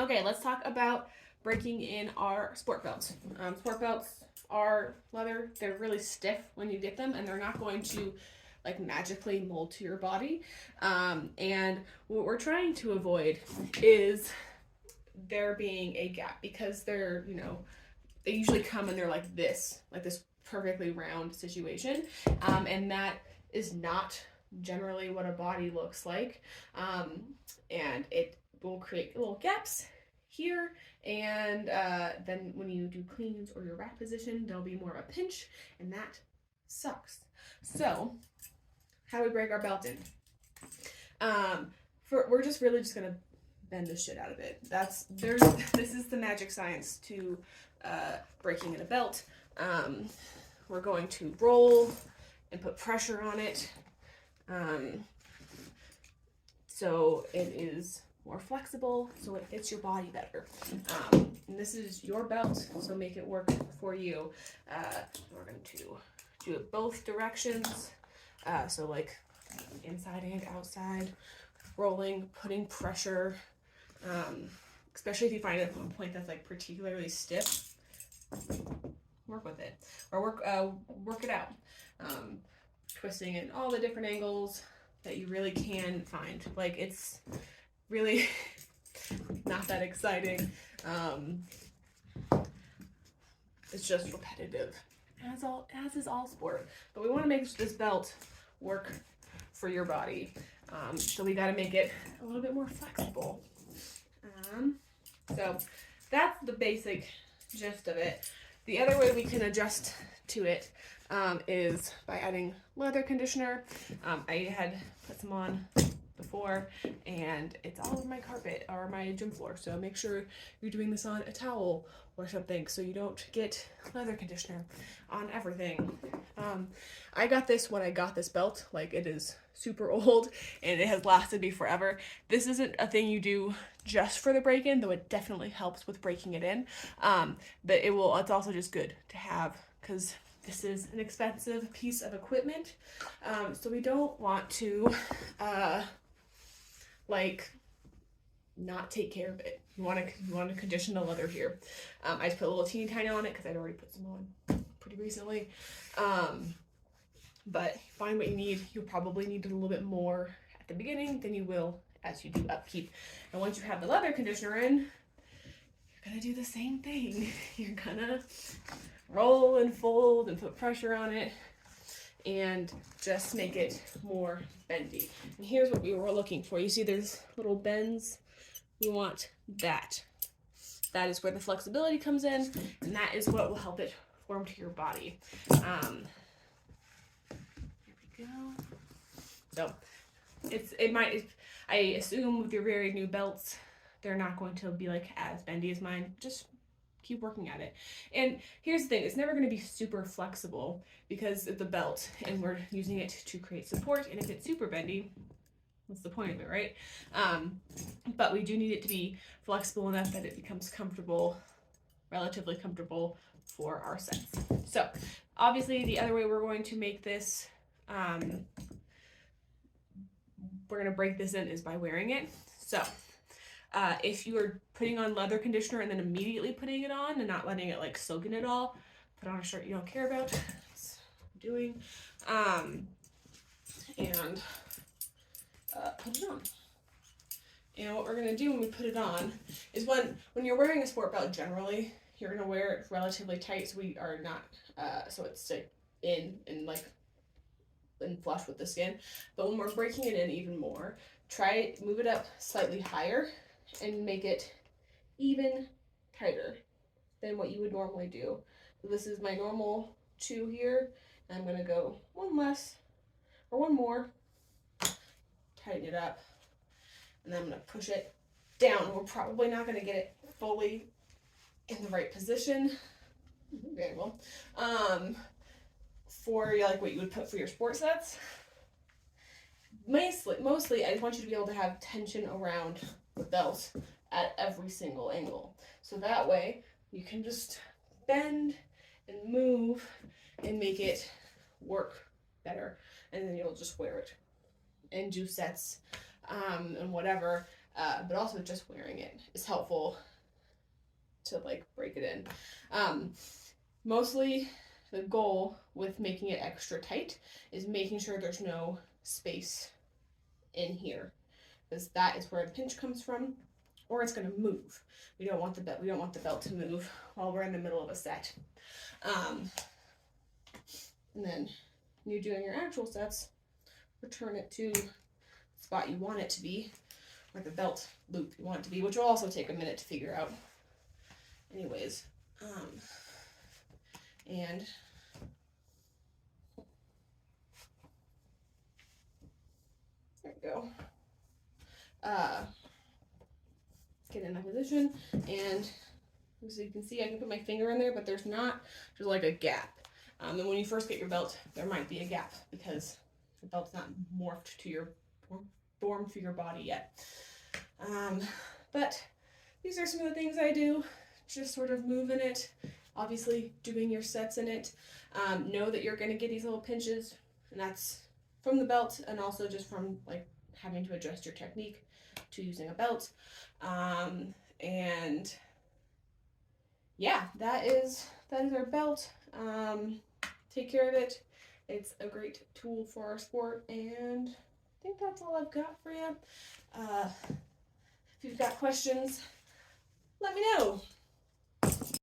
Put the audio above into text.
Okay, let's talk about breaking in our sport belts. Sport belts are leather. They're really stiff when you get them, and they're not going to like magically mold to your body. And what we're trying to avoid is there being a gap because they're, they usually come and they're like this perfectly round situation. And that is not generally what a body looks like. And it will create little gaps here, and then when you do cleans or your rack position, there'll be more of a pinch, and that sucks. So, how do we break our belt in? We're just really just gonna bend the shit out of it. This is the magic science to breaking in a belt. We're going to roll and put pressure on it, so it is more flexible, so it fits your body better. And this is your belt, so make it work for you. We're going to do it both directions, so like inside and outside, rolling, putting pressure, especially if you find a point that's like particularly stiff, work with it, or work it out, twisting it in all the different angles that you really can find. Like, it's really not that exciting. It's just repetitive, as is all sport. But we want to make this belt work for your body. So we got to make it a little bit more flexible. So that's the basic gist of it. The other way we can adjust to it is by adding leather conditioner. I had put some on before, and it's all over my carpet or my gym floor, so make sure you're doing this on a towel or something so you don't get leather conditioner on everything. I got this when I got this belt. Like, it is super old and it has lasted me forever. This isn't a thing you do just for the break-in, though it definitely helps with breaking it in, but it's also just good to have because this is an expensive piece of equipment, so we don't want to not take care of it. You want to condition the leather here. I just put a little teeny tiny on it because I'd already put some on pretty recently. But find what you need. You'll probably need a little bit more at the beginning than you will as you do upkeep. And once you have the leather conditioner in, you're gonna do the same thing. You're gonna roll and fold and put pressure on it and just make it more bendy. And here's what we were looking for. You see there's little bends? We want that. That is where the flexibility comes in, and that is what will help it form to your body. There we go. So I assume with your very new belts, they're not going to be like as bendy as mine. Just keep working at it. And here's the thing, it's never going to be super flexible because it's a belt and we're using it to create support, and if it's super bendy, what's the point of it, right? But we do need it to be flexible enough that it becomes relatively comfortable for our sets. So obviously the other way we're going to make this, we're going to break this in is by wearing it. So if you are putting on leather conditioner and then immediately putting it on and not letting it like soak in it all, put on a shirt you don't care about. That's what I'm doing. And put it on. And what we're going to do when we put it on is when you're wearing a sport belt, generally you're going to wear it relatively tight so we are not so it's in and like and flush with the skin. But when we're breaking it in even more, move it up slightly higher and make it even tighter than what you would normally do. So this is my normal 2 here, and I'm going to go one more, tighten it up, and then I'm going to push it down. We're probably not going to get it fully in the right position. Very well. For like what you would put for your sport sets. Mostly, I just want you to be able to have tension around the belt at every single angle. So that way, you can just bend and move and make it work better. And then you'll just wear it and do sets and whatever but also just wearing it is helpful to like break it in. Mostly the goal with making it extra tight is making sure there's no space in here, because that is where the pinch comes from, or it's going to move. We don't want the belt to move while we're in the middle of a set. And then when you're doing your actual sets, return it to the spot you want it to be, or the belt loop you want it to be, which will also take a minute to figure out. Anyways, and there we go. Get in that position, and so you can see I can put my finger in there, but there's like a gap. And when you first get your belt, there might be a gap because the belt's not morphed to your form for your body yet. But these are some of the things I do, just sort of moving it, obviously doing your sets in it. Know that you're going to get these little pinches, and that's from the belt and also just from like having to adjust your technique to using a belt. And yeah, that is our belt. Take care of it. It's a great tool for our sport, and I think that's all I've got for you. If you've got questions, let me know.